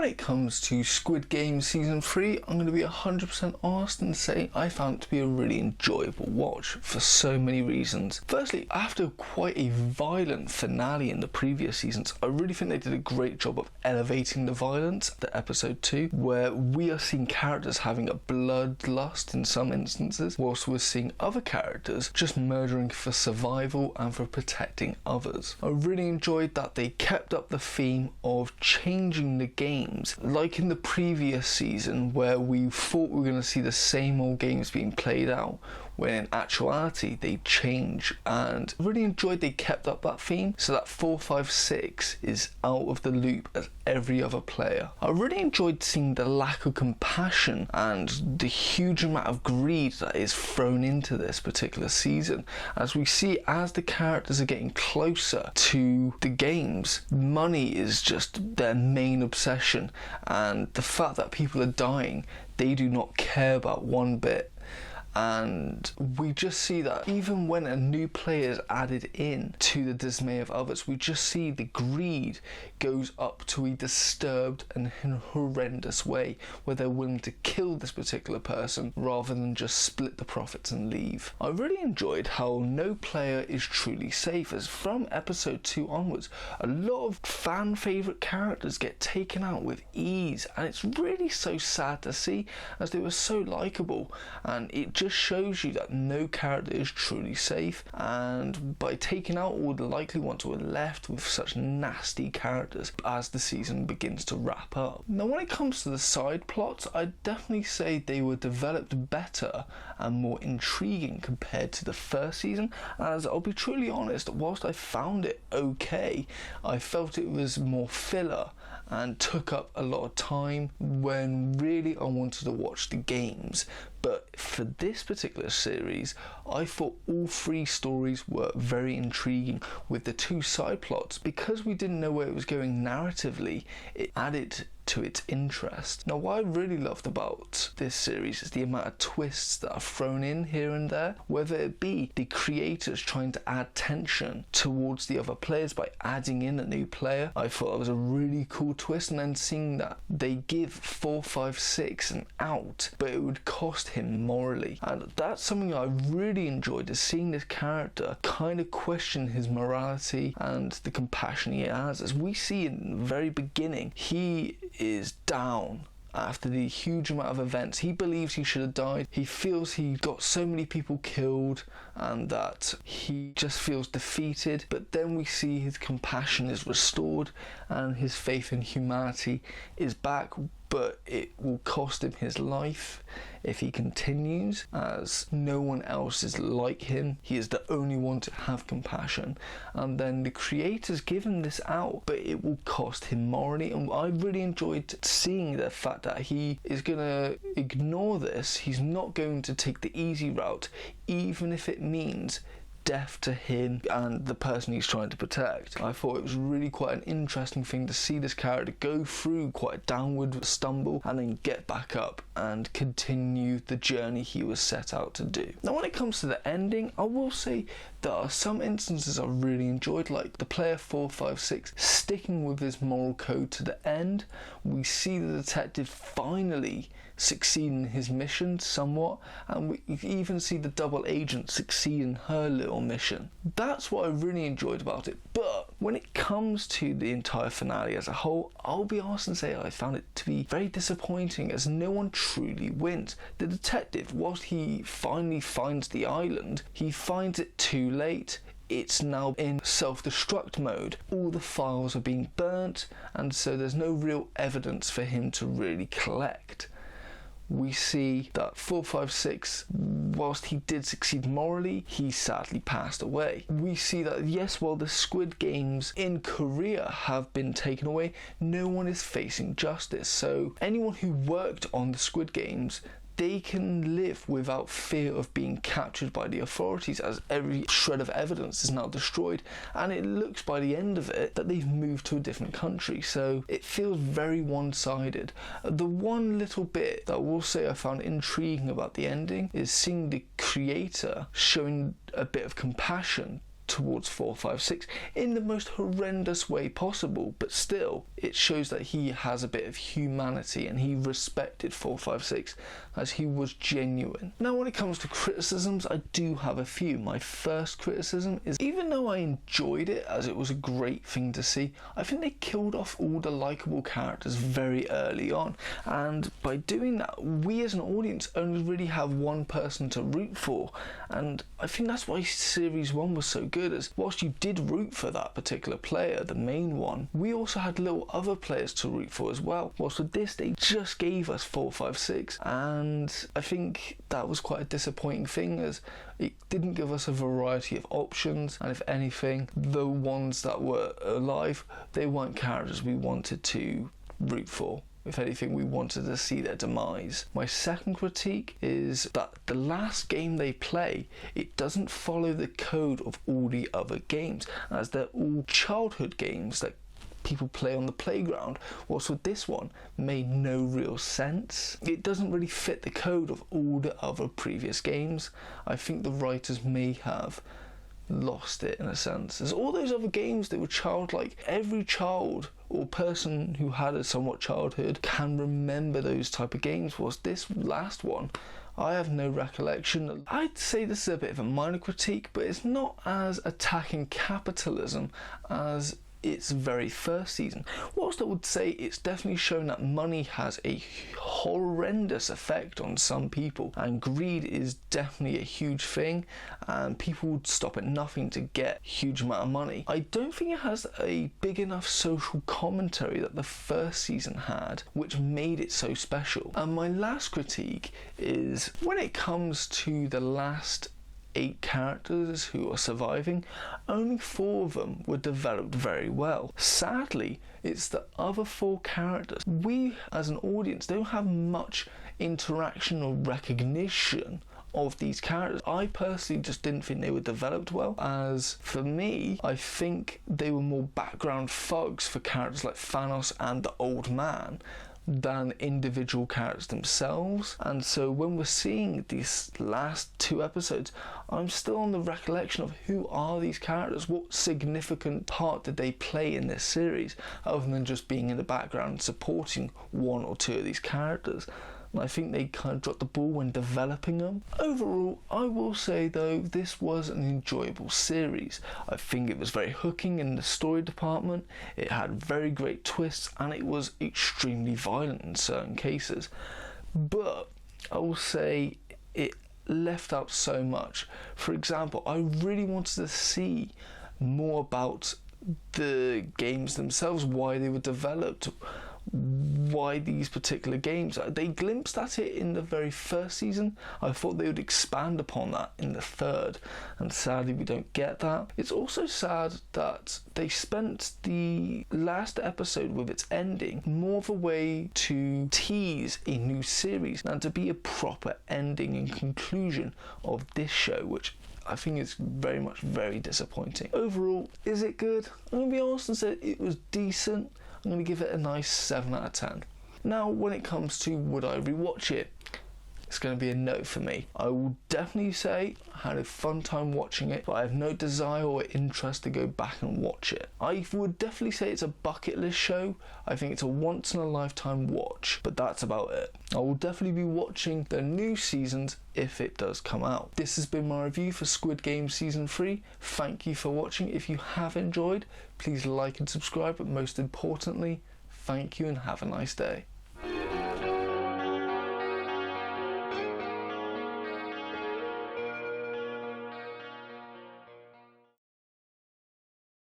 when it comes to Squid Game Season 3, I'm going to be 100% honest and say I found it to be a really enjoyable watch for so many reasons. Firstly, after quite a violent finale in the previous seasons, I really think they did a great job of elevating the violence to episode 2, where we are seeing characters having a bloodlust in some instances, whilst we're seeing other characters just murdering for survival and for protecting others. I really enjoyed that they kept up the theme of changing the games, like in the previous season where we thought we were going to see the same old games being played out, when in actuality they change, and I really enjoyed they kept up that theme so that 456 is out of the loop as every other player. I really enjoyed seeing the lack of compassion and the huge amount of greed that is thrown into this particular season, as we see as the characters are getting closer to the games, money is just their main obsession, and the fact that people are dying they do not care about one bit. And we just see that even when a new player is added in to the dismay of others, we just see the greed goes up to a disturbed and horrendous way, where they're willing to kill this particular person rather than just split the profits and leave. I really enjoyed how no player is truly safe, as from episode 2 onwards, a lot of fan favourite characters get taken out with ease, and it's really so sad to see, as they were so likeable, and it just shows you that no character is truly safe, and by taking out all the likely ones, we're left with such nasty characters as the season begins to wrap up. Now when it comes to the side plots, I'd definitely say they were developed better and more intriguing compared to the first season, as I'll be truly honest, whilst I found it okay, I felt it was more filler and took up a lot of time when really I wanted to watch the games. But for this particular series, I thought all 3 stories were very intriguing, with the 2 side plots. Because we didn't know where it was going narratively, it added to its interest. Now what I really loved about this series is the amount of twists that are thrown in here and there, whether it be the creators trying to add tension towards the other players by adding in a new player. I thought that was a really cool twist, and then seeing that they give 456 an out, but it would cost him morally, and that's something I really enjoyed, is seeing this character kind of question his morality and the compassion he has. As we see in the very beginning, he is down after the huge amount of events. He believes he should have died. He feels he got so many people killed and that he just feels defeated, but then we see his compassion is restored and his faith in humanity is back, but it will cost him his life if he continues, as no one else is like him. He is the only one to have compassion, and then the creators give him this out, but it will cost him morally. And I really enjoyed seeing the fact that he is going to ignore this. He's not going to take the easy route, even if it means death to him and the person he's trying to protect. I thought it was really quite an interesting thing to see this character go through quite a downward stumble and then get back up and continue the journey he was set out to do. Now when it comes to the ending, I will say there are some instances I really enjoyed, like the player 456 sticking with his moral code to the end. We see the detective finally succeed in his mission somewhat, and we even see the double agent succeed in her little mission. That's what I really enjoyed about it. But when it comes to the entire finale as a whole, I'll be honest and say I found it to be very disappointing, as no one truly wins. The detective, whilst he finally finds the island, he finds it too late. It's now in self-destruct mode. All the files are being burnt, and so there's no real evidence for him to really collect. We see that 456, whilst he did succeed morally, he sadly passed away. We see that yes, while the Squid Games in Korea have been taken away, no one is facing justice. So anyone who worked on the Squid Games, they can live without fear of being captured by the authorities, as every shred of evidence is now destroyed, and it looks by the end of it that they've moved to a different country, so it feels very one-sided. The one little bit that I will say I found intriguing about the ending is seeing the creator showing a bit of compassion towards 456 in the most horrendous way possible, but still it shows that he has a bit of humanity and he respected 456 as he was genuine. Now when it comes to criticisms, I do have a few. My first criticism is, even though I enjoyed it as it was a great thing to see, I think they killed off all the likeable characters very early on, and by doing that we as an audience only really have one person to root for, and I think that's why series 1 was so good, as whilst you did root for that particular player, the main one, we also had little other players to root for as well. Whilst with this, they just gave us 456, and I think that was quite a disappointing thing, as it didn't give us a variety of options, and if anything, the ones that were alive, they weren't characters we wanted to root for. If anything, we wanted to see their demise. My second critique is that the last game they play, it doesn't follow the code of all the other games, as they're all childhood games that people play on the playground, whilst with this one made no real sense. It doesn't really fit the code of all the other previous games. I think the writers may have lost it in a sense, as all those other games, they were childlike. Every child or person who had a somewhat childhood can remember those type of games, whilst this last one, I have no recollection. I'd say this is a bit of a minor critique, but it's not as attacking capitalism as its very first season. Whilst I would say it's definitely shown that money has a horrendous effect on some people, and greed is definitely a huge thing, and people would stop at nothing to get a huge amount of money, I don't think it has a big enough social commentary that the first season had, which made it so special. And my last critique is, when it comes to the last 8 characters who are surviving, only 4 of them were developed very well. Sadly, it's the other 4 characters. We as an audience don't have much interaction or recognition of these characters. I personally just didn't think they were developed well, as for me, I think they were more background thugs for characters like Thanos and the Old Man than individual characters themselves. And so when we're seeing these last 2 episodes, I'm still on the recollection of who are these characters, what significant part did they play in this series, other than just being in the background supporting 1 or 2 of these characters. And I think they kind of dropped the ball when developing them. Overall, I will say though, this was an enjoyable series. I think it was very hooking in the story department, it had very great twists, and it was extremely violent in certain cases. But I will say it left out so much. For example, I really wanted to see more about the games themselves, why they were developed, why these particular games. They glimpsed at it in the very first season. I thought they would expand upon that in the third, and sadly we don't get that. It's also sad that they spent the last episode with its ending more of a way to tease a new series than to be a proper ending and conclusion of this show, which I think is very disappointing. Overall, is it good? I'm going to be honest and say it was decent. I'm going to give it a nice 7 out of 10. Now, when it comes to would I rewatch it, it's going to be a no for me. I will definitely say I had a fun time watching it, but I have no desire or interest to go back and watch it. I would definitely say it's a bucket list show. I think it's a once in a lifetime watch, but that's about it. I will definitely be watching the new seasons if it does come out. This has been my review for Squid Game Season 3. Thank you for watching. If you have enjoyed, please like and subscribe, but most importantly, thank you and have a nice day.